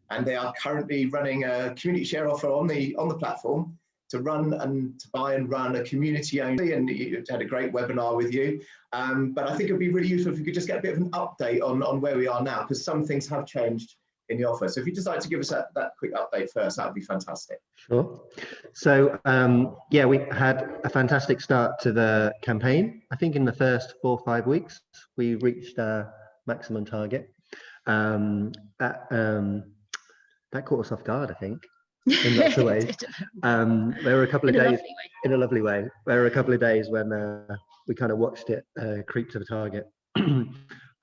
and they are currently running a community share offer on the platform to buy and run a community only, and you had a great webinar with you. But I think it'd be really useful if you could just get a bit of an update on where we are now, because some things have changed in the offer. So if you'd just like to give us that quick update first, that would be fantastic. Sure. So yeah, we had a fantastic start to the campaign. I think in the first 4 or 5 weeks, we reached our maximum target. That caught us off guard, I think, in lots of ways. There were a couple of days in a lovely way. There were a couple of days when we kind of watched it creep to the target,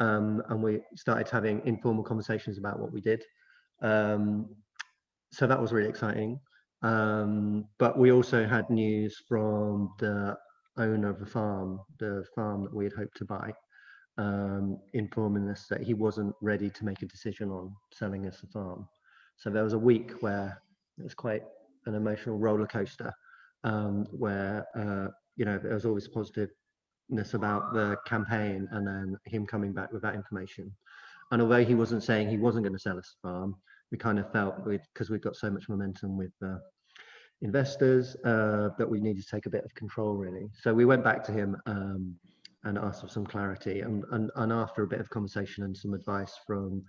and we started having informal conversations about what we did. So that was really exciting. But we also had news from the owner of the farm that we had hoped to buy, informing us that he wasn't ready to make a decision on selling us the farm. So there was a week where it was quite an emotional roller coaster, where you know, there was always positiveness about the campaign, and then him coming back with that information. And although he wasn't saying he wasn't going to sell us the farm, we kind of felt, because we've got so much momentum with investors, that we needed to take a bit of control, really. So we went back to him and asked for some clarity, and after a bit of conversation and some advice from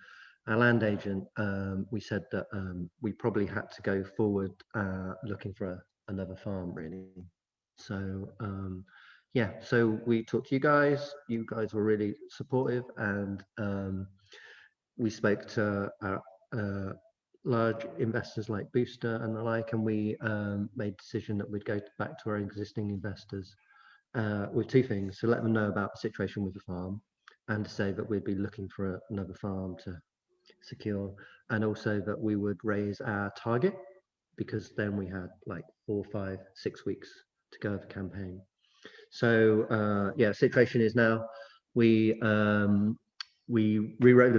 our land agent, we said that we probably had to go forward looking for another farm, really. So yeah, so we talked to you guys. You guys were really supportive, and we spoke to our large investors like Booster and the like, and we made a decision that we'd go back to our existing investors with 2 things: to let them know about the situation with the farm, and to say that we'd be looking for another farm to secure, and also that we would raise our target, because then we had like 4, 5, 6 weeks to go of the campaign. So yeah, situation is now Helen rewrote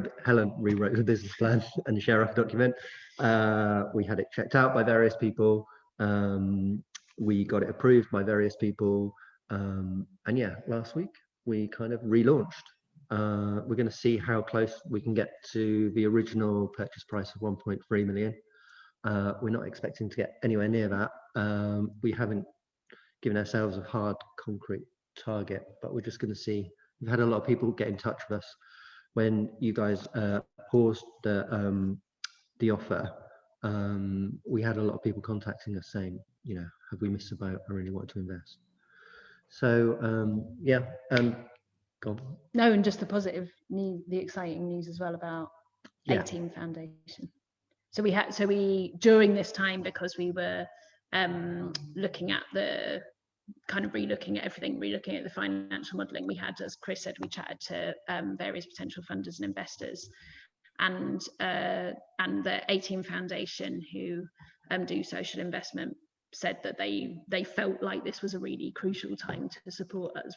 the business plan and the share offer document. We had it checked out by various people. We got it approved by various people. And yeah, last week we kind of relaunched. We're going to see how close we can get to the original purchase price of 1.3 million. We're not expecting to get anywhere near that. We haven't given ourselves a hard, concrete target, but we're just going to see. We've had a lot of people get in touch with us when you guys paused the offer. We had a lot of people contacting us saying, you know, have we missed the boat? I really want to invest. So yeah, go on. No, and just the positive news, the exciting news as well about 18 Foundation. So we during this time, because we were looking at the kind of relooking at everything, relooking at the financial modelling, we had, as Chris said, we chatted to various potential funders and investors, and the 18 Foundation, who do social investment, said that they felt like this was a really crucial time to support us,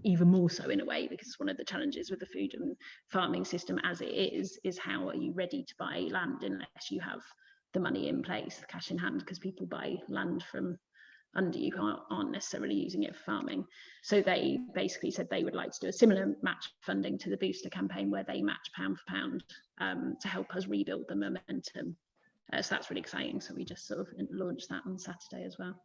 even more so in a way, because one of the challenges with the food and farming system as it is how are you ready to buy land unless you have the money in place, the cash in hand, because people buy land from under you, aren't necessarily using it for farming. So they basically said they would like to do a similar match funding to the Booster campaign, where they match pound for pound to help us rebuild the momentum. So that's really exciting. So we just sort of launched that on Saturday as well.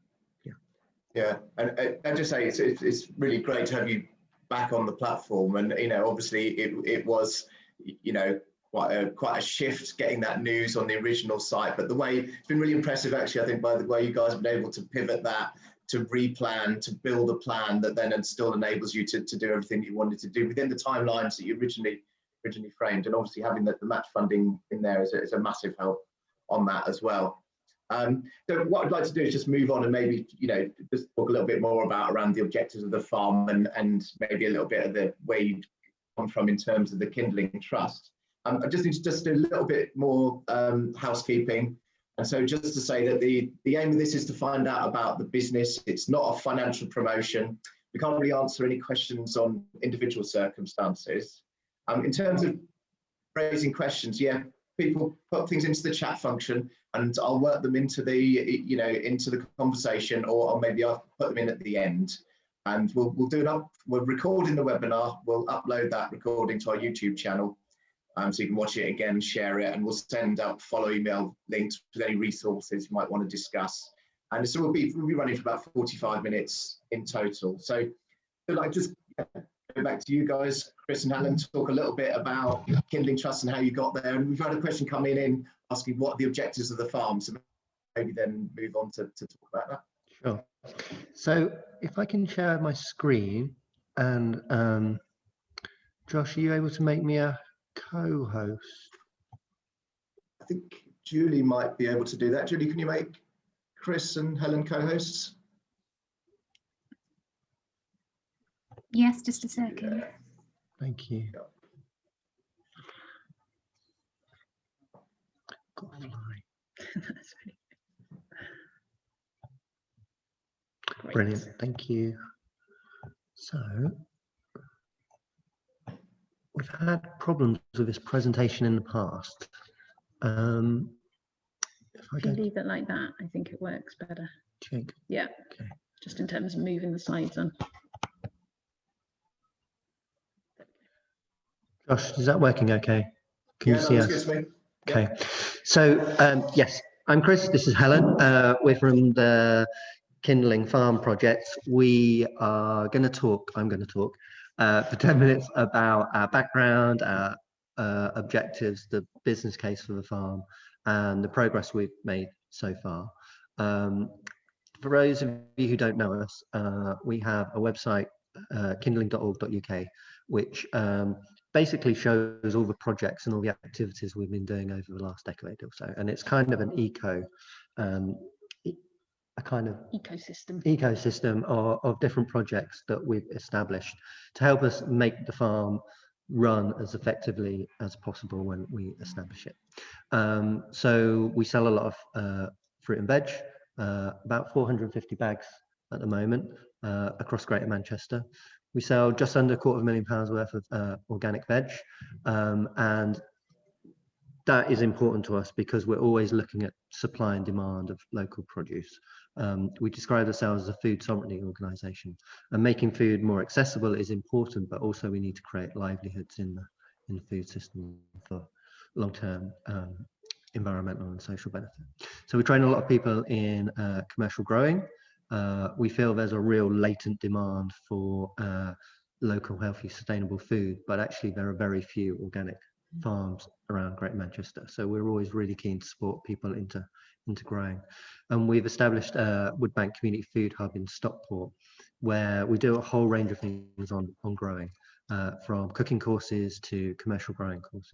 Yeah, and I just say it's really great to have you back on the platform, and you know, obviously it was, you know, quite a shift getting that news on the original site, but the way it's been really impressive actually, I think, by the way you guys have been able to pivot that, to replan, to build a plan that then still enables you to do everything you wanted to do within the timelines that you originally framed, and obviously having the match funding in there is a massive help on that as well. So what I'd like to do is just move on and maybe, you know, just talk a little bit more about around the objectives of the farm, and maybe a little bit of the where you come from in terms of the Kindling Trust. I just need to do a little bit more housekeeping. And so just to say that the aim of this is to find out about the business. It's not a financial promotion. We can't really answer any questions on individual circumstances. In terms of raising questions, yeah, people put things into the chat function, and I'll work them into the, you know, into the conversation, or maybe I'll put them in at the end. And we'll do it up. We're recording the webinar. We'll upload that recording to our YouTube channel. So you can watch it again, share it, and we'll send out follow email links with any resources you might want to discuss. And so we'll be running for about 45 minutes in total. So like just go back to you guys, Chris and Helen, to talk a little bit about Kindling Trust and how you got there. And we've had a question come in asking what are the objectives of the farm. So maybe then move on to talk about that. Sure. So if I can share my screen, and Josh, are you able to make me a co-host? I think Julie might be able to do that. Julie, can you make Chris and Helen co-hosts? Yes, just a second. Yeah. Thank you. Yeah. Brilliant, thank you. So we've had problems with this presentation in the past. If you leave it like that, I think it works better. Jake. Yeah. Okay. Just in terms of moving the slides on. Josh, is that working okay? Can you see us? Good to me. Okay. So yes, I'm Chris. This is Helen. We're from the Kindling Farm project. We are going to talk. I'm going to talk for 10 minutes about our background, our objectives, the business case for the farm, and the progress we've made so far. For those of you who don't know us, we have a website, kindling.org.uk, which basically shows all the projects and all the activities we've been doing over the last decade or so. And it's kind of an a kind of ecosystem of different projects that we've established to help us make the farm run as effectively as possible when we establish it. So we sell a lot of fruit and veg, about 450 bags at the moment across Greater Manchester. We sell just under £250,000 worth of organic veg, and that is important to us because we're always looking at supply and demand of local produce. We describe ourselves as a food sovereignty organisation, and making food more accessible is important, but also we need to create livelihoods in the food system for long-term environmental and social benefit. So we train a lot of people in commercial growing. We feel there's a real latent demand for local, healthy, sustainable food, but actually there are very few organic farms around Greater Manchester. So we're always really keen to support people into growing. And we've established a Woodbank Community Food Hub in Stockport, where we do a whole range of things on growing, from cooking courses to commercial growing courses.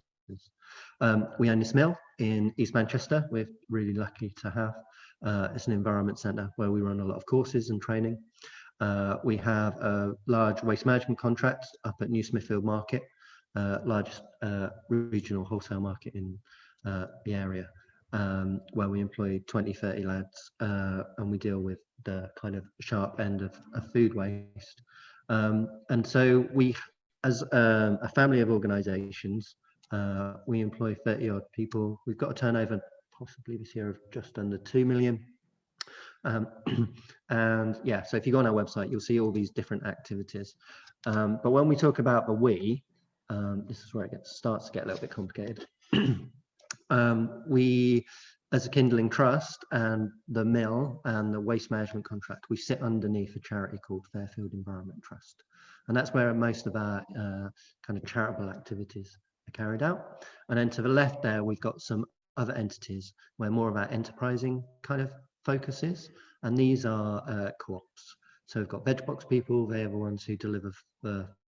We own this mill in East Manchester. We're really lucky to have. It's an environment centre where we run a lot of courses and training. We have a large waste management contract up at New Smithfield Market, largest regional wholesale market in the area, where we employ 20-30 lads, and we deal with the kind of sharp end of food waste. And so we, as a family of organisations, we employ 30-odd people. We've got a turnover possibly this year of just under 2 million. And yeah, so if you go on our website, you'll see all these different activities. But when we talk about the we, this is where it starts to get a little bit complicated. We, as a Kindling Trust and the mill and the waste management contract, we sit underneath a charity called Fairfield Environment Trust. And that's where most of our kind of charitable activities are carried out. And then to the left there, we've got some other entities where more of our enterprising kind of focus is. And these are co-ops. So we've got veg box people, they're the ones who deliver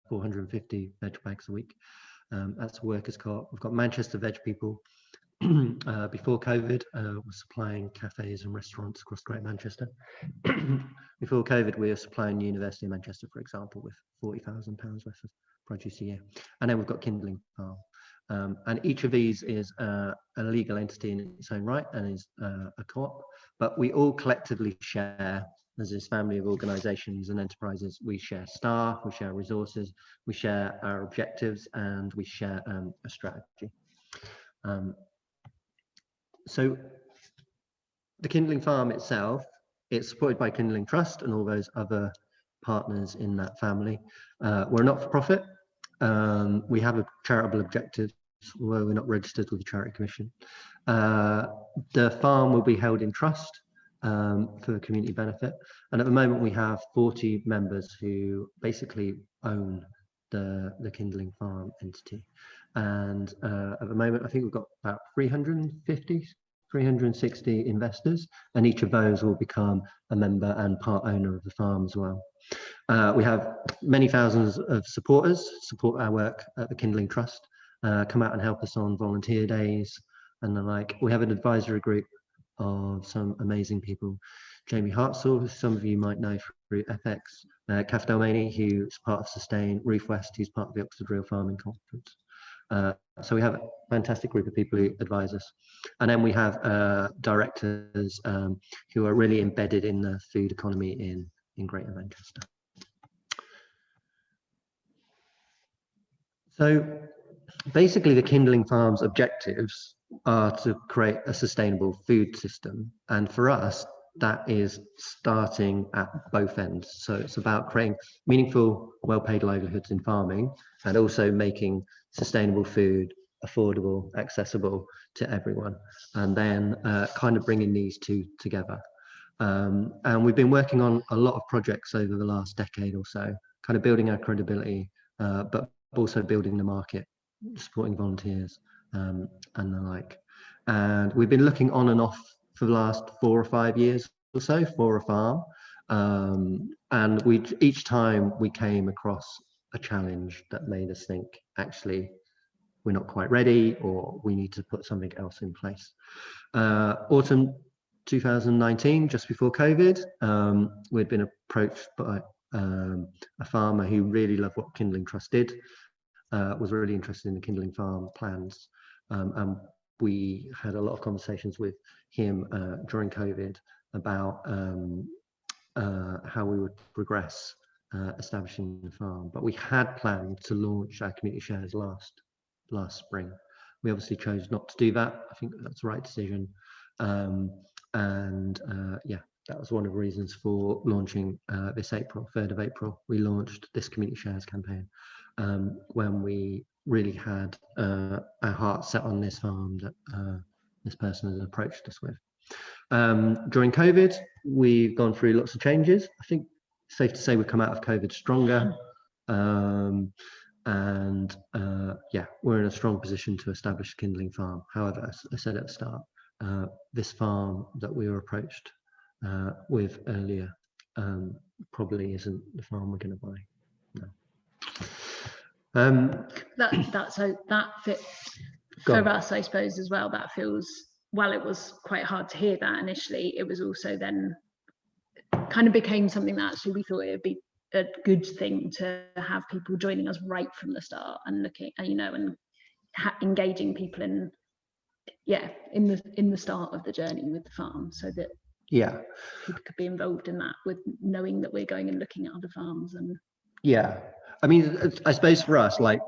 450 veg bags a week. That's a workers' co-op. We've got Manchester Veg people. Before COVID, we're supplying cafes and restaurants across Greater Manchester. Before COVID, we were supplying University of Manchester, for example, with £40,000 worth of produce a year. And then we've got Kindling Farm. And each of these is a legal entity in its own right and is a co-op. But we all collectively share, as this family of organisations and enterprises, we share staff, we share resources, we share our objectives, and we share a strategy. So the Kindling Farm itself, it's supported by Kindling Trust and all those other partners in that family. We're not for profit. We have a charitable objective although we're not registered with the Charity Commission. The farm will be held in trust for community benefit. And at the moment we have 40 members who basically own the Kindling Farm entity. And at the moment, I think we've got about 360 investors, and each of those will become a member and part owner of the farm as well. We have many thousands of supporters support our work at the Kindling Trust, come out and help us on volunteer days and the like. We have an advisory group of some amazing people. Jamie Hartzell, who some of you might know through Ethex, Kath Delmaney, who's part of Sustain, Ruth West, who's part of the Oxford Real Farming Conference. So we have a fantastic group of people who advise us. And then we have directors who are really embedded in the food economy in Greater Manchester. So basically the Kindling Farm's objectives are to create a sustainable food system. And for us, that is starting at both ends. So it's about creating meaningful, well-paid livelihoods in farming, and also making sustainable food affordable, accessible to everyone, and then kind of bringing these two together. And we've been working on a lot of projects over the last decade or so, kind of building our credibility, but also building the market, supporting volunteers, and the like. And we've been looking on and off for the last 4 or 5 years or so for a farm. And each time we came across a challenge that made us think, actually, we're not quite ready, or we need to put something else in place. Autumn 2019, just before COVID, we'd been approached by a farmer who really loved what Kindling Trust did, was really interested in the Kindling Farm plans. And we had a lot of conversations with him during COVID about how we would progress establishing the farm. But we had planned to launch our community shares last spring. We obviously chose not to do that. I think that's the right decision. Yeah, that was one of the reasons for launching this April, 3rd of April. We launched this community shares campaign when we really had our heart set on this farm that this person has approached us with. During COVID, we've gone through lots of changes. I think it's safe to say we've come out of COVID stronger. Yeah, we're in a strong position to establish Kindling Farm. However, as I said at the start, this farm that we were approached with earlier probably isn't the farm we're going to buy. No. That fit for us, I suppose, as well. That feels, while it was quite hard to hear that initially, it was also then kind of became something that actually we thought it would be a good thing to have people joining us right from the start and looking, and engaging people in the start of the journey with the farm, so that people could be involved in that, with knowing that we're going and looking at other farms. And I mean, I suppose for us, like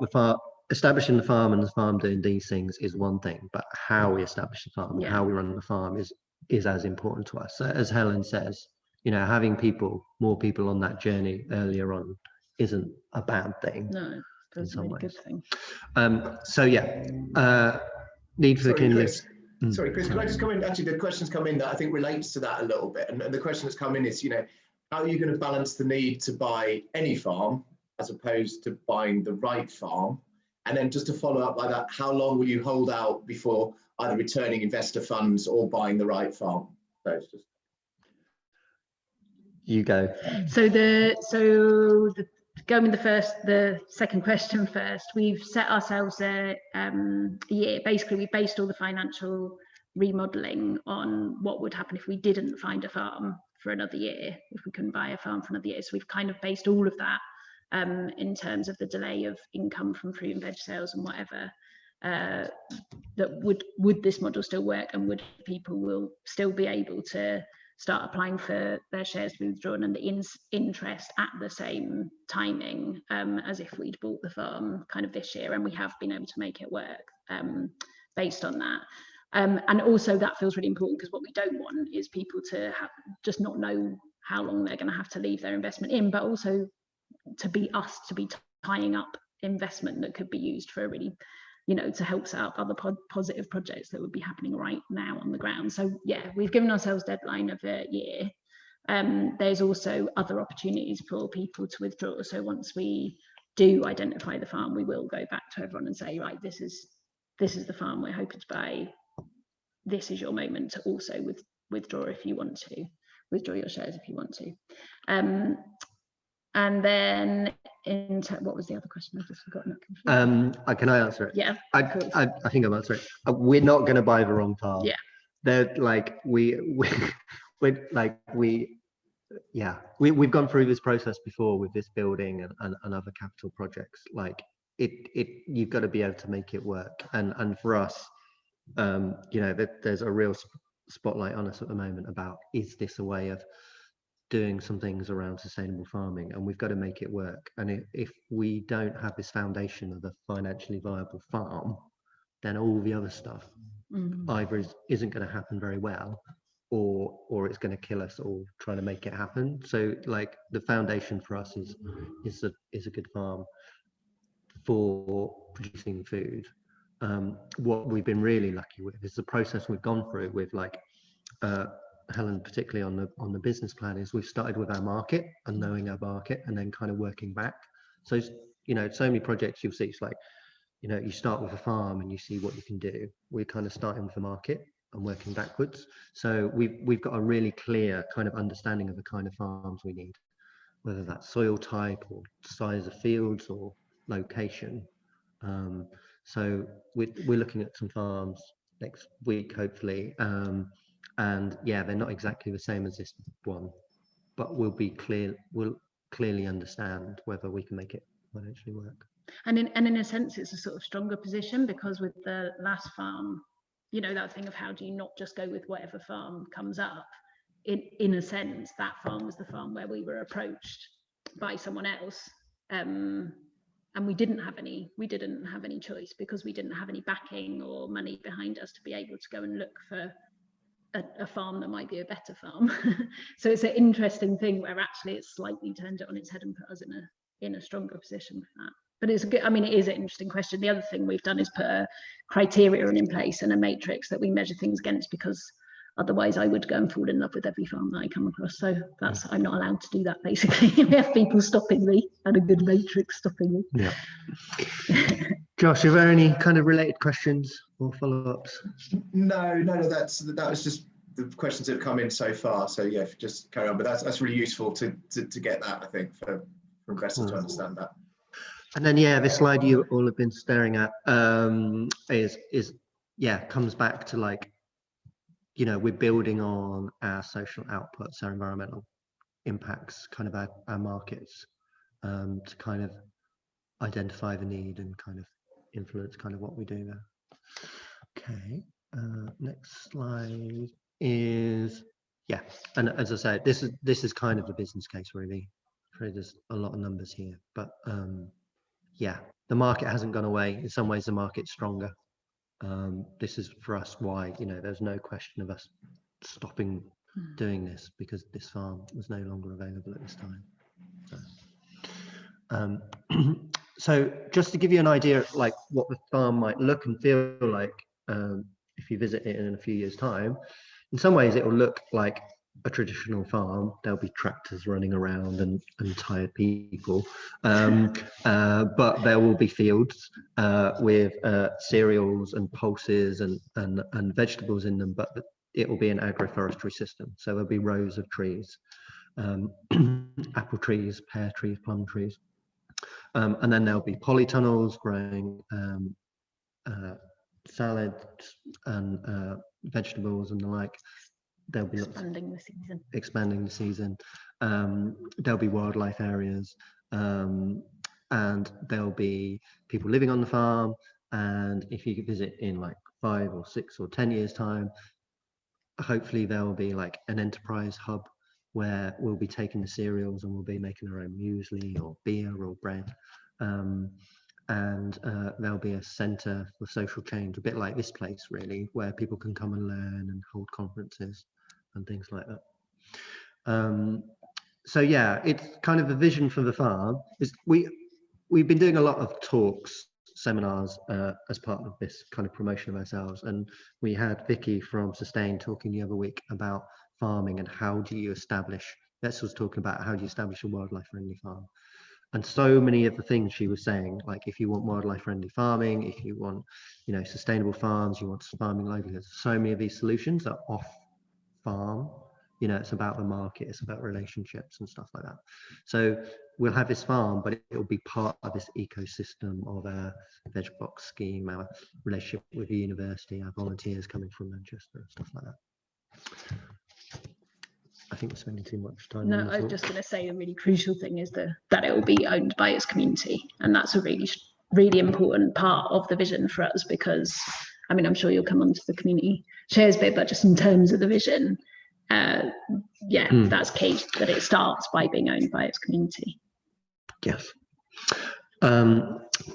establishing the farm and the farm doing these things is one thing, but how we establish the farm and how we run the farm is as important to us. So as Helen says, having more people on that journey earlier on isn't a bad thing. No, it's a really good thing. Need for the Kindling. Sorry, Chris, can I just come in? Actually, the question's come in that I think relates to that a little bit. And the question that's come in is, how are you going to balance the need to buy any farm as opposed to buying the right farm? And then just to follow up by that, how long will you hold out before either returning investor funds or buying the right farm? So it's just... You go. Going with the second question first, we've set ourselves a year. Basically, we based all the financial remodeling on what would happen if we didn't find a farm for another year, if we couldn't buy a farm for another year. So we've kind of based all of that in terms of the delay of income from fruit and veg sales and whatever, that would this model still work, and would people will still be able to start applying for their shares to be withdrawn and the interest at the same timing as if we'd bought the farm kind of this year. And we have been able to make it work based on that. And also that feels really important, because what we don't want is people to just not know how long they're going to have to leave their investment in, but also to be tying up investment that could be used for a really you know, to help set up other positive projects that would be happening right now on the ground. So yeah, we've given ourselves a deadline of a year. There's also other opportunities for people to withdraw. So once we do identify the farm, we will go back to everyone and say, right, this is the farm we're hoping to buy. This is your moment to also withdraw if you want to, withdraw your shares if you want to. And then what was the other question? I've just forgotten it. Can I answer it? Yeah, I think I'll answer it. We're not going to buy the wrong farm. Yeah. They're like we've gone through this process before with this building and other capital projects. Like you've got to be able to make it work. And for us, you know, there's a real spotlight on us at the moment about, is this a way of doing some things around sustainable farming, and we've got to make it work. And if we don't have this foundation of a financially viable farm, then all the other stuff either isn't going to happen very well, or it's going to kill us all trying to make it happen. So like the foundation for us is a good farm for producing food. What we've been really lucky with is the process we've gone through with like Helen, particularly on the business plan, is we've started with our market and knowing our market and then kind of working back. So, you know, so many projects you'll see, it's like, you know, you start with a farm and you see what you can do. We're kind of starting with the market and working backwards. So we've got a really clear kind of understanding of the kind of farms we need, whether that's soil type or size of fields or location. So we're looking at some farms next week, hopefully. And yeah, they're not exactly the same as this one, but we'll clearly understand whether we can make it financially work. And in a sense, it's a sort of stronger position, because with the last farm, you know, that thing of how do you not just go with whatever farm comes up, in a sense, that farm was the farm where we were approached by someone else, and we didn't have any choice, because we didn't have any backing or money behind us to be able to go and look for a farm that might be a better farm. So it's an interesting thing where actually it's slightly turned it on its head and put us in a stronger position for that. But it's a good, I mean, it is an interesting question. The other thing we've done is put a criteria in place and a matrix that we measure things against, because otherwise I would go and fall in love with every farm that I come across. So I'm not allowed to do that, basically. We have people stopping me and a good matrix stopping me. Yeah. Josh, are there any kind of related questions or follow-ups? No, that was just the questions that have come in so far. So yeah, just carry on. But that's really useful to get that, I think, for investors to understand that. And then yeah, this slide you all have been staring at comes back to like, you know, we're building on our social outputs, our environmental impacts, kind of our markets, to kind of identify the need and kind of influence kind of what we do there. Okay, next slide is, yeah, and as I said, this is kind of the business case really. There's a lot of numbers here, but yeah, the market hasn't gone away. In some ways, the market's stronger. This is for us why, you know, there's no question of us stopping doing this, because this farm was no longer available at this time. So just to give you an idea of like what the farm might look and feel like if you visit it in a few years' time, in some ways it will look like a traditional farm. There'll be tractors running around and tired people, but there will be fields with cereals and pulses and vegetables in them, but it will be an agroforestry system. So there'll be rows of trees, apple trees, pear trees, plum trees, and then there'll be polytunnels growing salads and vegetables and the like. There'll be expanding the season. There'll be wildlife areas, and there'll be people living on the farm. And if you visit in like 5 or 6 or 10 years time, hopefully there will be like an enterprise hub where we'll be taking the cereals and we'll be making our own muesli or beer or bread. And there'll be a centre for social change, a bit like this place really, where people can come and learn and hold conferences and things like that. So yeah, it's kind of a vision for the farm. We've been doing a lot of talks seminars as part of this kind of promotion of ourselves, and we had Vicky from Sustain talking the other week about farming and how do you establish. Bess was talking about how do you establish a wildlife friendly farm, and so many of the things she was saying, like if you want wildlife friendly farming, if you want, you know, sustainable farms, you want farming livelihoods, so many of these solutions are off farm. You know, it's about the market, it's about relationships and stuff like that. So we'll have this farm, but it will be part of this ecosystem of our veg box scheme, our relationship with the university, our volunteers coming from Manchester and stuff like that. I think we're spending too much time. No, I was just going to say the really crucial thing is that it will be owned by its community, and that's a really important part of the vision for us, because I mean, I'm sure you'll come on to the community shares bit, but just in terms of the vision, that's key, that it starts by being owned by its community. Yes.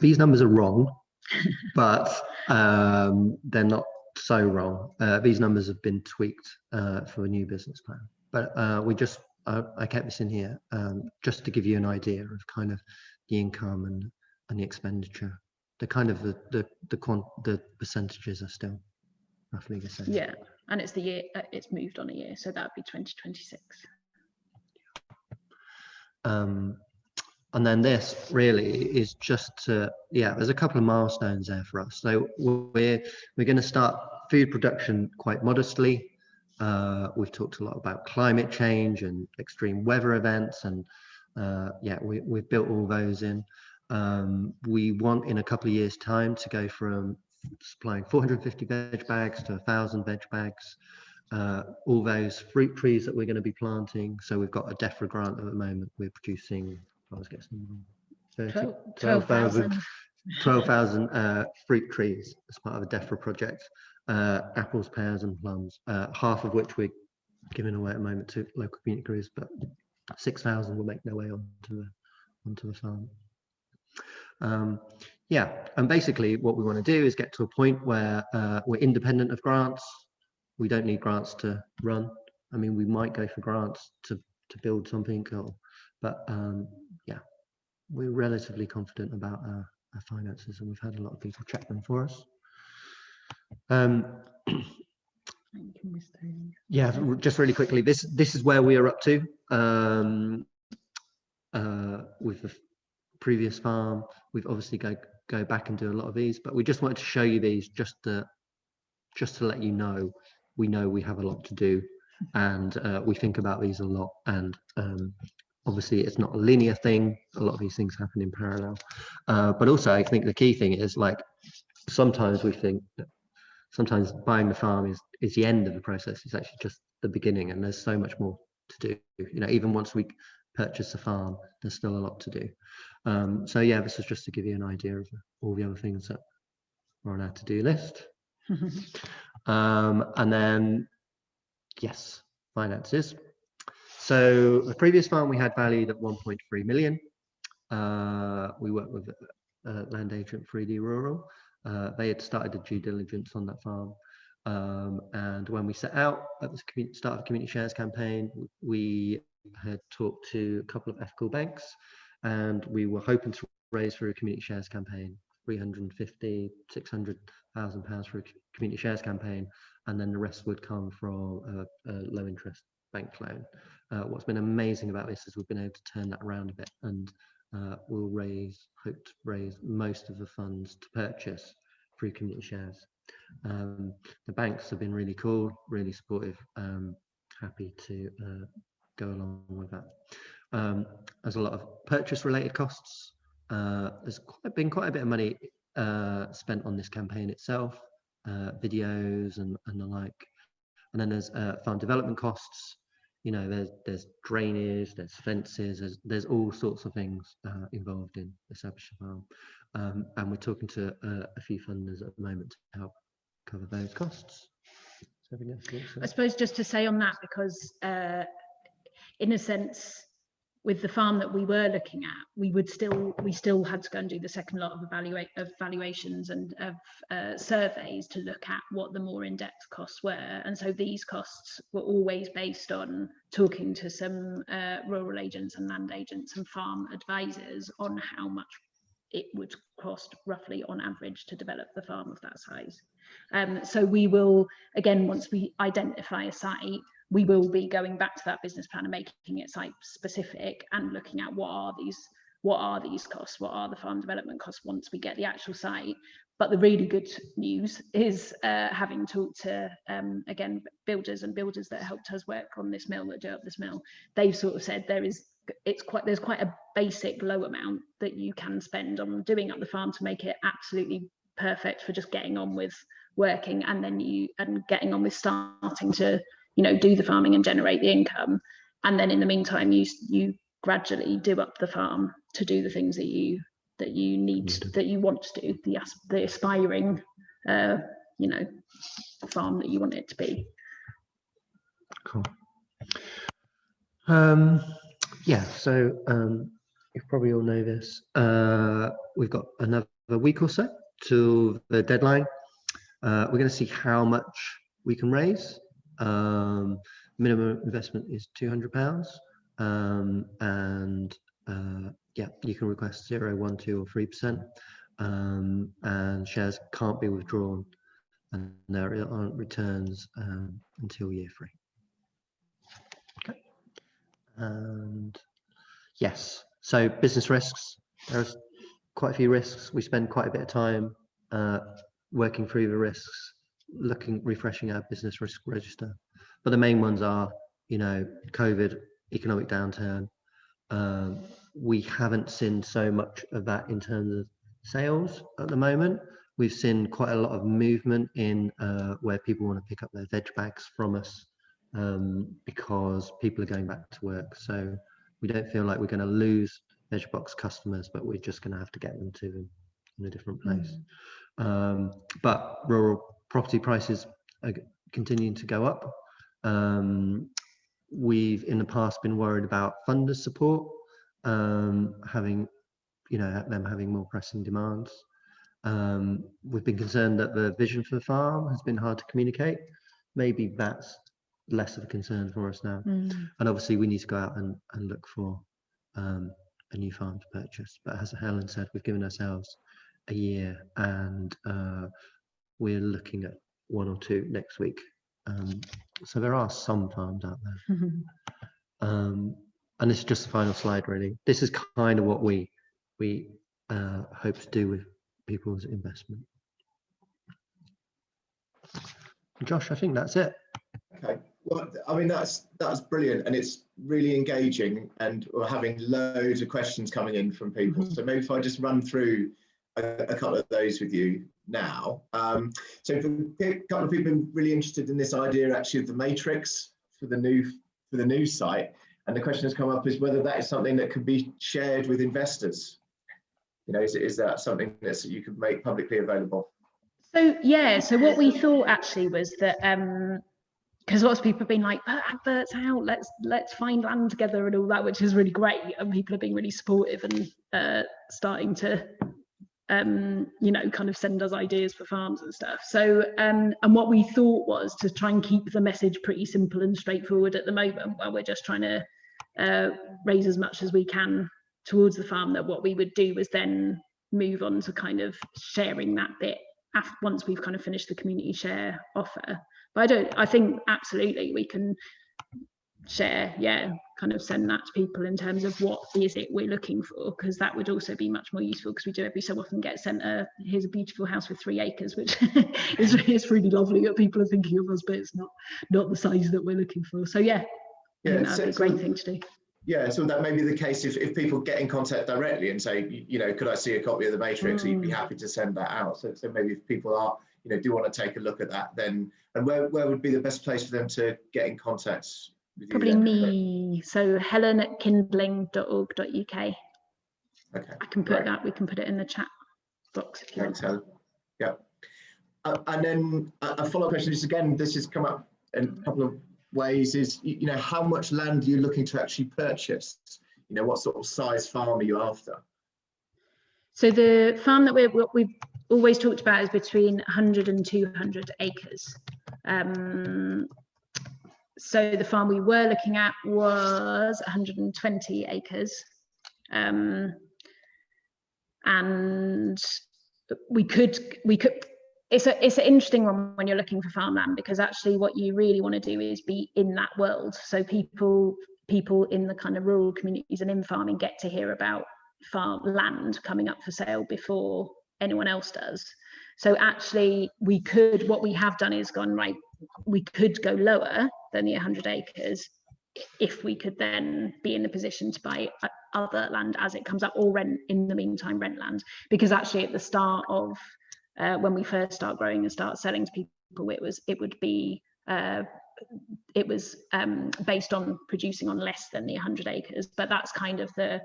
These numbers are wrong, but they're not so wrong. These numbers have been tweaked for a new business plan. But I kept this in here just to give you an idea of kind of the income and the expenditure. The kind of the percentages are still roughly the same. Yeah, and it's the year, it's moved on a year, so that would be 2026. And then this really is just to, there's a couple of milestones there for us. So we're going to start food production quite modestly. We've talked a lot about climate change and extreme weather events, and we've built all those in. We want in a couple of years' time to go from supplying 450 veg bags to 1,000 veg bags. All those fruit trees that we're going to be planting. So we've got a DEFRA grant at the moment. We're producing, I was guessing, 12,000 fruit trees as part of a DEFRA project. Apples, pears and plums, half of which we're giving away at the moment to local community groups, but 6,000 will make their way onto the farm. And basically what we want to do is get to a point where we're independent of grants. We don't need grants to run. I mean, we might go for grants to build something, but we're relatively confident about our finances, and we've had a lot of people check them for us. Just really quickly, this is where we are up to with the previous farm. We've obviously go back and do a lot of these, but we just wanted to show you these just to let you know we have a lot to do, and we think about these a lot, and obviously it's not a linear thing. A lot of these things happen in parallel, but also I think the key thing is, like, sometimes we think that sometimes buying the farm is the end of the process. It's actually just the beginning, and there's so much more to do. You know, even once we purchase the farm, there's still a lot to do. So yeah, this is just to give you an idea of all the other things that are on our to-do list. And then, yes, finances. So the previous farm we had valued at 1.3 million. We worked with land agent 3D Rural. They had started the due diligence on that farm. And when we set out at the start of the community shares campaign, we had talked to a couple of ethical banks, and we were hoping to raise for a community shares campaign 350, 600,000 pounds for a community shares campaign, and then the rest would come from a low interest bank loan. What's been amazing about this is we've been able to turn that around a bit, and we'll hope to raise most of the funds to purchase through community shares. The banks have been really cool, really supportive, happy to go along with that. There's a lot of purchase related costs. There's been quite a bit of money spent on this campaign itself, videos and the like. And then there's farm development costs. You know, there's drainage, there's fences, there's all sorts of things involved in establishing a farm. And we're talking to a few funders at the moment to help cover those costs. I suppose just to say on that, because in a sense, with the farm that we were looking at, we still had to go and do the second lot of evaluations and of surveys to look at what the more in-depth costs were. And so these costs were always based on talking to some rural agents and land agents and farm advisors on how much it would cost roughly on average to develop the farm of that size. So we will, again, once we identify a site, we will be going back to that business plan and making it site specific and looking at what are these costs, what are the farm development costs once we get the actual site. But the really good news is having talked to, again, builders that helped us work on this mill, that do up this mill, they've sort of said there's quite a basic low amount that you can spend on doing up the farm to make it absolutely perfect for just getting on with working, and getting on with starting to, do the farming and generate the income. And then in the meantime, you gradually do up the farm to do the things that you need, that you want to do, the aspiring farm that you want it to be. Cool. Yeah, so you probably all know this. We've got another week or so to the deadline. We're going to see how much we can raise. Minimum investment is £200, and yeah, you can request 0, 1, 2, or 3%, and shares can't be withdrawn, and there aren't returns until year 3. Okay. And yes, so business risks. There's quite a few risks. We spend quite a bit of time working through the risks, refreshing our business risk register. But the main ones are, COVID, economic downturn. We haven't seen so much of that in terms of sales at the moment. We've seen quite a lot of movement in where people want to pick up their veg bags from us because people are going back to work. So we don't feel like we're going to lose veg box customers, but we're just going to have to get them to them in a different place. But rural property prices are continuing to go up. We've in the past been worried about funders support, having more pressing demands. We've been concerned that the vision for the farm has been hard to communicate. Maybe that's less of a concern for us now. And obviously we need to go out and look for a new farm to purchase. But as Helen said, we've given ourselves a year, and we're looking at 1 or 2 next week. So there are some farms out there. And this is just the final slide, really. This is kind of what we hope to do with people's investment. Josh, I think that's it. Okay. Well, I mean, that's brilliant, and it's really engaging, and we're having loads of questions coming in from people. So maybe if I just run through a couple of those with you now. So a couple of people are really interested in this idea actually of the matrix for the new site, and the question has come up is whether that is something that could be shared with investors. Is that something that you could make publicly available? So yeah, so what we thought actually was that because lots of people have been like, put adverts out, let's find land together and all that, which is really great, and people have been really supportive and starting to kind of send us ideas for farms and stuff. So and what we thought was to try and keep the message pretty simple and straightforward at the moment, while we're just trying to raise as much as we can towards the farm, that what we would do was then move on to kind of sharing that bit once we've kind of finished the community share offer. But I think absolutely we can share, kind of send that to people in terms of what is it we're looking for, because that would also be much more useful, because we do every so often get sent here's a beautiful house with 3 acres, which is really lovely that people are thinking of us, but it's not the size that we're looking for. So yeah, that'd be a great thing to do. Yeah, so that may be the case if people get in contact directly and say, could I see a copy of the matrix? You'd be happy to send that out. So maybe if people are, do want to take a look at that, then, and where would be the best place for them to get in contact with you? Probably me. So helen@kindling.org.uk. Okay. I can put that. We can put it in the chat box if you want. Helen. Yeah. And then a follow-up question is, again, this has come up in a couple of ways, is how much land are you looking to actually purchase? What sort of size farm are you after? So the farm that we've always talked about is between 100 and 200 acres. So the farm we were looking at was 120 acres, and we could it's an interesting one when you're looking for farmland, because actually what you really want to do is be in that world, so people in the kind of rural communities and in farming get to hear about farmland coming up for sale before anyone else does. So actually what we have done is gone, right, we could go lower than the 100 acres if we could then be in a position to buy other land as it comes up, or rent in the meantime, rent land. Because actually at the start of when we first start growing and start selling to people, it was based on producing on less than the 100 acres. But that's kind of the,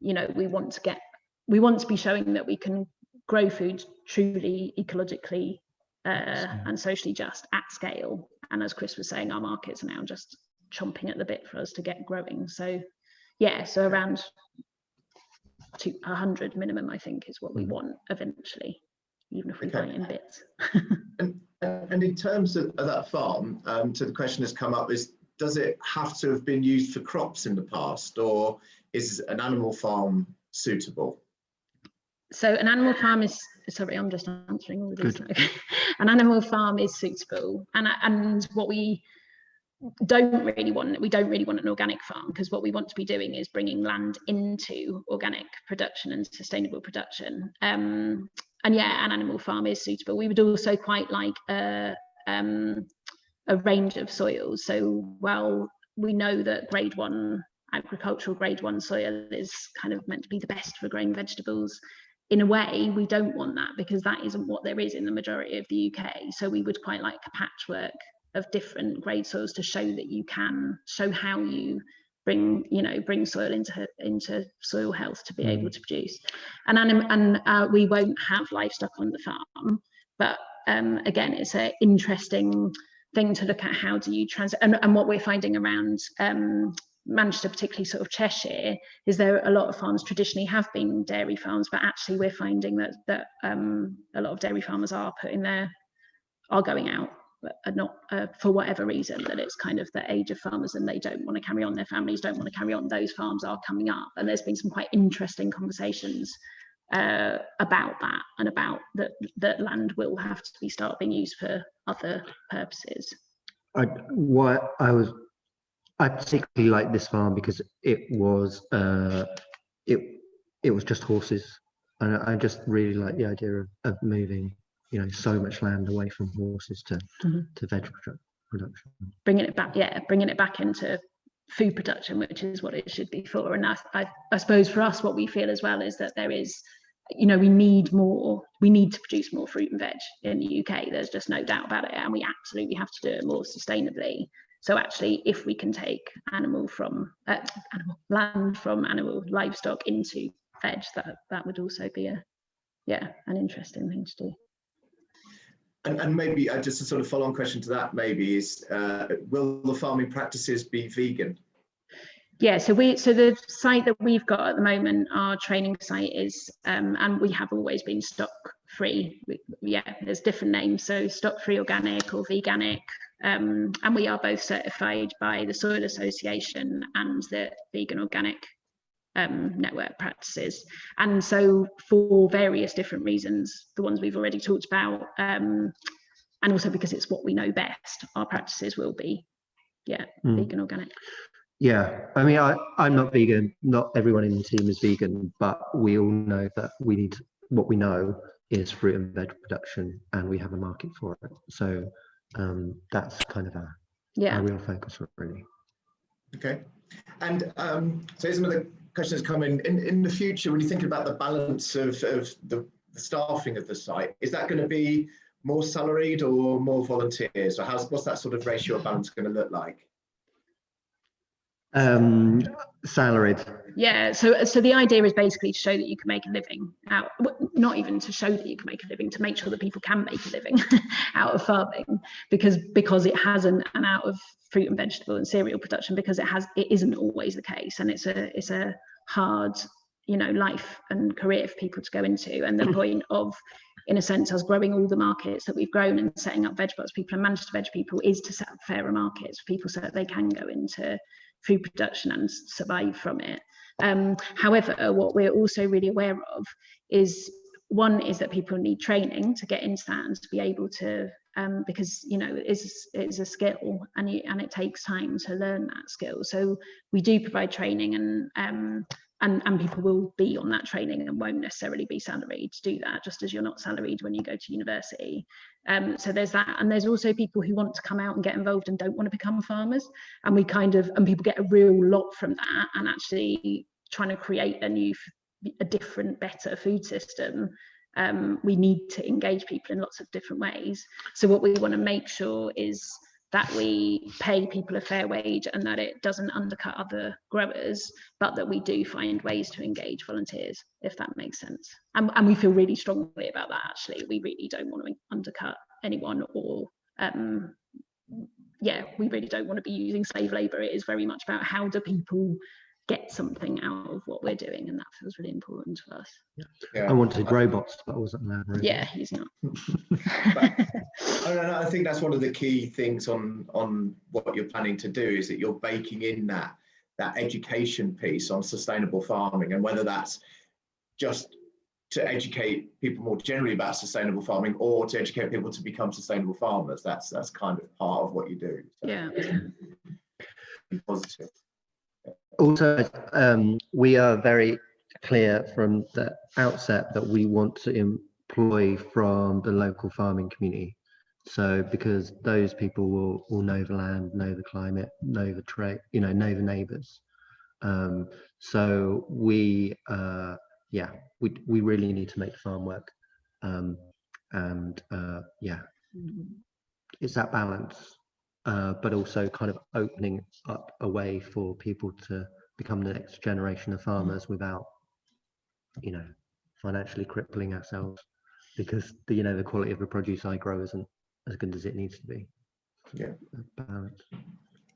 you know, we want to be showing that we can grow food truly ecologically and socially just at scale. And as Chris was saying, our markets are now just chomping at the bit for us to get growing. So yeah, so around 100 minimum, I think, is what we want eventually, even if we buy it in bits. And in terms of that farm, so the question has come up is, does it have to have been used for crops in the past, or is an animal farm suitable? So an animal farm is, sorry, I'm just answering all of these. An animal farm is suitable, and what we don't really want an organic farm, because what we want to be doing is bringing land into organic production and sustainable production. And yeah, an animal farm is suitable. We would also quite like a range of soils. So while we know that grade 1 agricultural grade 1 soil is kind of meant to be the best for growing vegetables, in a way we don't want that, because that isn't what there is in the majority of the UK. So we would quite like a patchwork of different grade soils to show that you can show how you bring soil into soil health to be able to produce. And we won't have livestock on the farm, but again, it's an interesting thing to look at. How do you transit? And what we're finding around Manchester, particularly sort of Cheshire, is there a lot of farms traditionally have been dairy farms, but actually we're finding that a lot of dairy farmers are going out, but are not for whatever reason, that it's kind of the age of farmers and they don't want to carry on, their families don't want to carry on, those farms are coming up. And there's been some quite interesting conversations about that, and about that land will have to start being used for other purposes. I particularly like this farm because it was just horses, and I just really like the idea of moving, you know, so much land away from horses to veg production. Bringing it back into food production, which is what it should be for. And I suppose for us, what we feel as well is that there is, you know, we need to produce more fruit and veg in the UK. There's just no doubt about it, and we absolutely have to do it more sustainably. So actually, if we can take land from animal livestock into veg, that would also be an interesting thing to do. And maybe just a sort of follow-on question to that maybe is, will the farming practices be vegan? Yeah, so the site that we've got at the moment, our training site is, and we have always been stock free. There's different names, so stock free organic or veganic, and we are both certified by the Soil Association and the Vegan Organic network practices. And so for various different reasons, the ones we've already talked about, and also because it's what we know best, our practices will be vegan organic. Yeah, I mean, I'm not vegan, not everyone in the team is vegan, but we all know that what we know is fruit and veg production, and we have a market for it. So that's kind of our real focus, really. Okay, and so here's another question that's come in the future. When you think about the balance of the staffing of the site, is that going to be more salaried or more volunteers, or what's that sort of ratio of balance going to look like? Salaried. Yeah, so the idea is basically to show that you can make a living out, not even to show that you can make a living, to make sure that people can make a living out of farming, because it has an out of fruit and vegetable and cereal production, because it isn't always the case, and it's a hard, you know, life and career for people to go into. And the point of in a sense, us growing all the markets that we've grown and setting up veg box people and Manchester Veg People is to set up fairer markets for people so that they can go into food production and survive from it. However, what we're also really aware of is, one is that people need training to get into that and to be able to, because it's a skill and it takes time to learn that skill. So we do provide training, and people will be on that training and won't necessarily be salaried to do that, just as you're not salaried when you go to university. So there's that, and there's also people who want to come out and get involved and don't want to become farmers, and people get a real lot from that, and actually trying to create a different, better food system. We need to engage people in lots of different ways. So what we want to make sure is that we pay people a fair wage and that it doesn't undercut other growers, but that we do find ways to engage volunteers, if that makes sense. And we feel really strongly about that, actually. We really don't want to undercut anyone, or we really don't want to be using slave labour. It is very much about how do people get something out of what we're doing, and that feels really important to us. I wanted robots, but I wasn't allowed. Yeah, he's not. I think that's one of the key things on what you're planning to do, is that you're baking in that education piece on sustainable farming, and whether that's just to educate people more generally about sustainable farming, or to educate people to become sustainable farmers. That's kind of part of what you do. So yeah. Positive. Also, we are very clear from the outset that we want to employ from the local farming community. So because those people will know the land, know the climate, know the trade, know the neighbours. So we really need to make the farm work, it's that balance. But also kind of opening up a way for people to become the next generation of farmers without, financially crippling ourselves, because the quality of the produce I grow isn't as good as it needs to be. Yeah. Balance.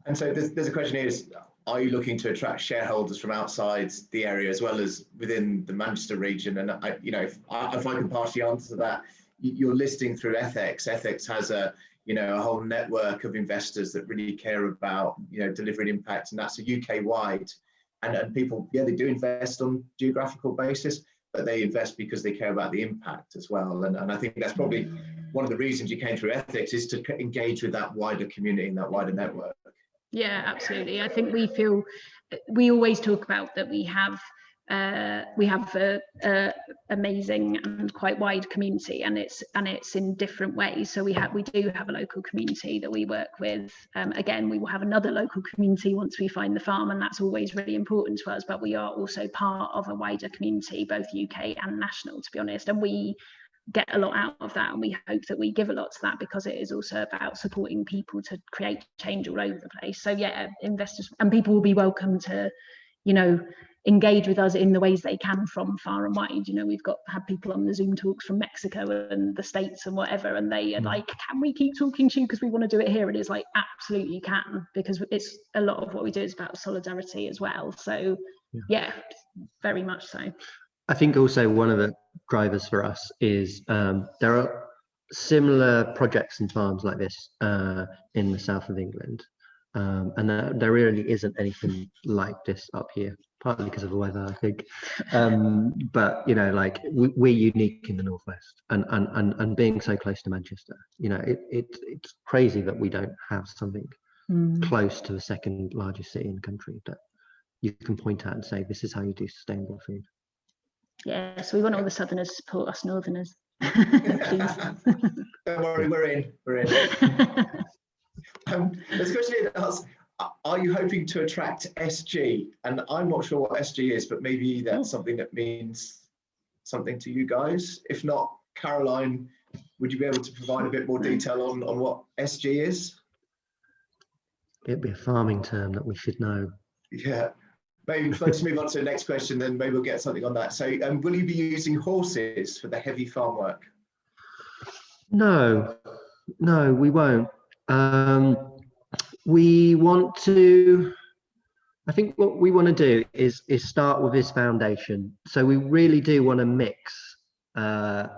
And so there's a question here: is, are you looking to attract shareholders from outside the area as well as within the Manchester region? And if I can partially answer that, you're listing through Ethex. Ethex has a whole network of investors that really care about, delivering impact, and that's a UK wide. And people, they do invest on geographical basis, but they invest because they care about the impact as well. And I think that's probably one of the reasons you came through Ethex, is to engage with that wider community and that wider network. Yeah, absolutely. I think we always talk about that we have a amazing and quite wide community, and it's in different ways. So we do have a local community that we work with. Again, we will have another local community once we find the farm, and that's always really important to us. But we are also part of a wider community, both UK and national, to be honest. And we get a lot out of that, and we hope that we give a lot to that, because it is also about supporting people to create change all over the place. So yeah, investors and people will be welcome to, engage with us in the ways they can from far and wide. We've had people on the Zoom talks from Mexico and the States and whatever, and they are like, can we keep talking to you because we want to do it here? And it's like, absolutely you can, because it's a lot of what we do is about solidarity as well. So yeah, very much so. I think also one of the drivers for us is there are similar projects and farms like this in the south of England, and there really isn't anything like this up here, partly because of the weather, I think. But we're unique in the northwest, and being so close to Manchester, it's crazy that we don't have something close to the second largest city in the country that you can point at and say, this is how you do sustainable food. Yeah, so we want all the southerners to support us northerners. Please. Don't worry, we're in. There's a question here that asks, are you hoping to attract SG? And I'm not sure what SG is, but maybe that's something that means something to you guys. If not, Caroline, would you be able to provide a bit more detail on what SG is? It'd be a farming term that we should know. Yeah. Maybe let's move on to the next question, then maybe we'll get something on that. So will you be using horses for the heavy farm work? No, we won't. We want to, I think what we want to do is start with this foundation. So we really do want to mix the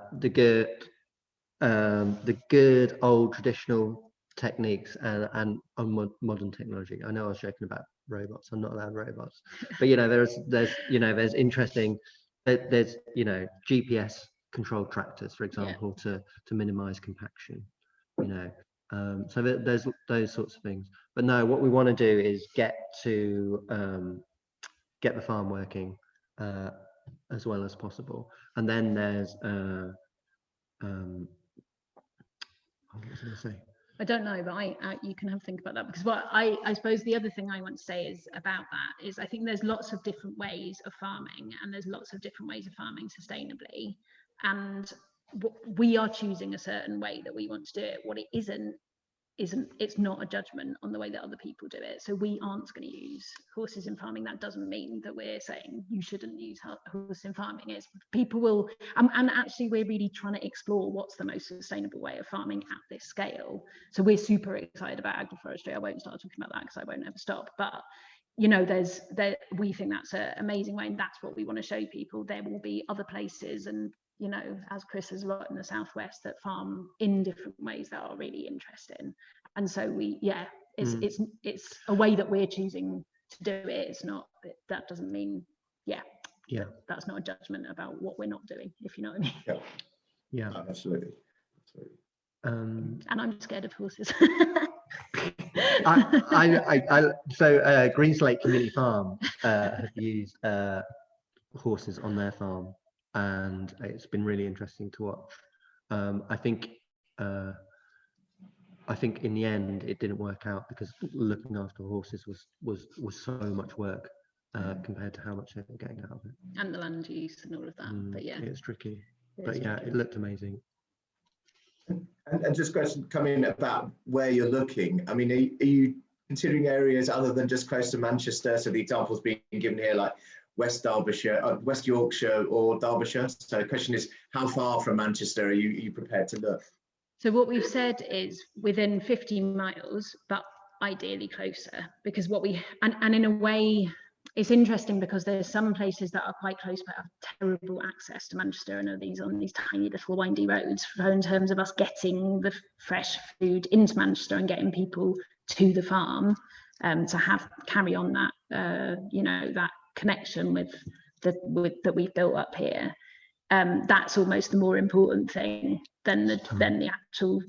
good old traditional techniques and modern technology. I know I was joking about robots. I'm not allowed robots, but there's interesting. There's GPS controlled tractors, for example, to minimize compaction. So there's those sorts of things. But no, what we want to do is get the farm working as well as possible. And then there's what was I going to say? I don't know, but you can have a think about that, because what I suppose the other thing I want to say is about that is I think there's lots of different ways of farming, and there's lots of different ways of farming sustainably, and we are choosing a certain way that we want to do it. What it isn't it's not a judgment on the way that other people do it. So we aren't going to use horses in farming. That doesn't mean that we're saying you shouldn't use horses in farming. It's people will, and actually we're really trying to explore what's the most sustainable way of farming at this scale. So we're super excited about agroforestry. I won't start talking about that because I won't ever stop, but we think that's an amazing way, and that's what we want to show people. There will be other places, and as Chris has right in the southwest, that farm in different ways that are really interesting. And so it's a way that we're choosing to do it. It's not, that doesn't mean that's not a judgment about what we're not doing, if you know what I mean. Yeah, absolutely. And I'm scared of horses. So Green Slate Community Farm have used horses on their farm, and it's been really interesting to watch. I think in the end it didn't work out because looking after horses was so much work compared to how much they were getting out of it, and the land use and all of that. But yeah, it's tricky. It looked amazing. And just question coming about where you're looking. I mean, are you considering areas other than just close to Manchester? So the examples being given here, like West Derbyshire, West Yorkshire, or Derbyshire. So the question is, how far from Manchester are you prepared to look? So what we've said is within 50 miles, but ideally closer, because and in a way, it's interesting because there's some places that are quite close but have terrible access to Manchester and are on these tiny little windy roads. So in terms of us getting the fresh food into Manchester and getting people to the farm to carry on that that connection with that we've built up here, that's almost the more important thing than the actual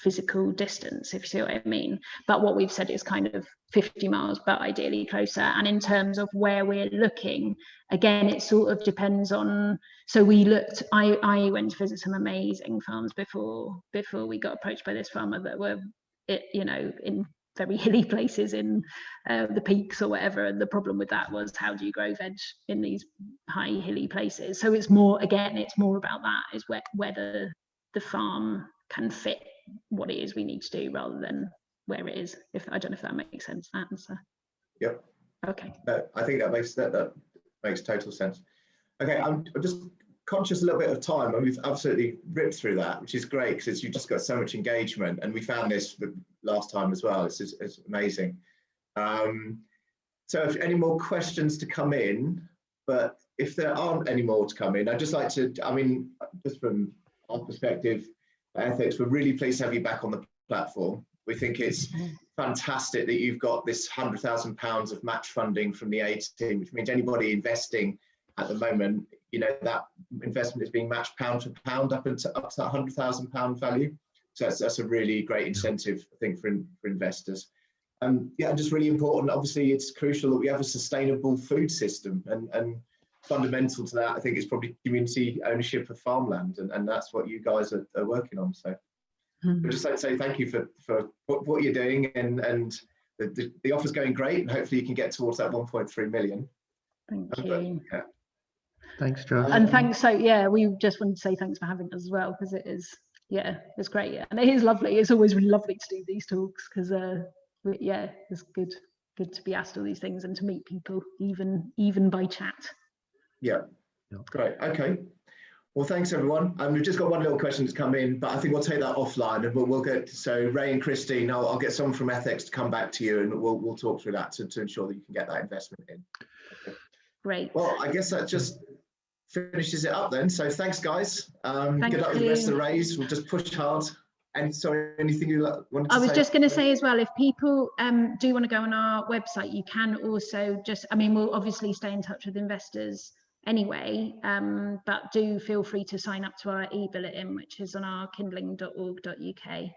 physical distance, if you see what I mean. But what we've said is kind of 50 miles, but ideally closer. And in terms of where we're looking, again, it sort of depends on. So we looked. I went to visit some amazing farms before we got approached by this farmer that were, in very hilly places in the peaks or whatever. And the problem with that was, how do you grow veg in these high hilly places? So it's more about that, is whether the farm can fit what it is we need to do rather than where it is. I don't know if that makes sense, that answer. Yep. Okay. I think that makes total sense. Okay, I'm just conscious a little bit of time, and we've absolutely ripped through that, which is great because you've just got so much engagement, and we found this the last time as well. It's amazing. So if any more questions to come in, but if there aren't any more to come in, I'd just like to, just from our perspective, Ethex, we're really pleased to have you back on the platform. We think it's fantastic that you've got this £100,000 of match funding from the aid team, which means anybody investing at the moment, that investment is being matched pound for pound up to £100,000 value. So that's a really great incentive, I think, for investors. Just really important. Obviously, it's crucial that we have a sustainable food system, and fundamental to that, I think, is probably community ownership of farmland, and that's what you guys are working on. So I'd just like to say thank you for what you're doing, and the offer's going great, and hopefully you can get towards that 1.3 million. Thank you. Thanks, Josh. And thanks. We just wanted to say thanks for having us as well, because it is, it's great. And it is lovely. It's always really lovely to do these talks because, it's good to be asked all these things and to meet people, even by chat. Yeah, great. Okay. Well, thanks everyone. We've just got one little question that's come in, but I think we'll take that offline, and we'll get. So Ray and Christine, I'll get someone from Ethex to come back to you, and we'll talk through that to ensure that you can get that investment in. Okay. Great. Well, I guess that just finishes it up then. So thanks, guys. Good luck with the rest of the race. We'll just push hard. And sorry, anything you wanted to say? I was just going to say as well, if people do want to go on our website, you can also just, I mean, we'll obviously stay in touch with investors anyway, but do feel free to sign up to our e-bulletin, which is on our kindling.org.uk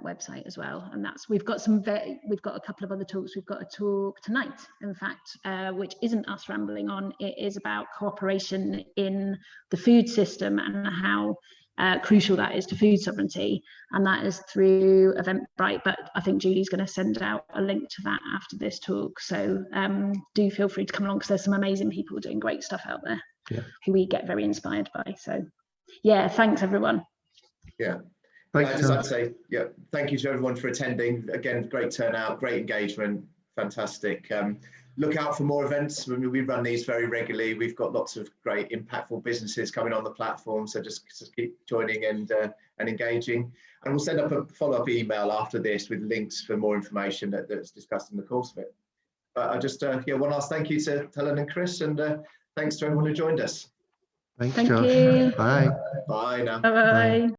website as well. And that's, we've got a couple of other talks. We've got a talk tonight, in fact, which isn't us rambling on. It is about cooperation in the food system and how crucial that is to food sovereignty, and that is through Eventbrite. But I think Julie's going to send out a link to that after this talk, so do feel free to come along, because there's some amazing people doing great stuff out there, who we get very inspired by. So yeah, thanks everyone. Yeah, I'd just like to say thank you to everyone for attending. Again, great turnout, great engagement, fantastic. Look out for more events. We run these very regularly. We've got lots of great impactful businesses coming on the platform, so just keep joining and engaging. And we'll send up a follow-up email after this with links for more information that's discussed in the course of it. But I just one last thank you to Helen and Chris, and thanks to everyone who joined us. Thanks, Thank Josh. you. Bye. Bye now. Bye.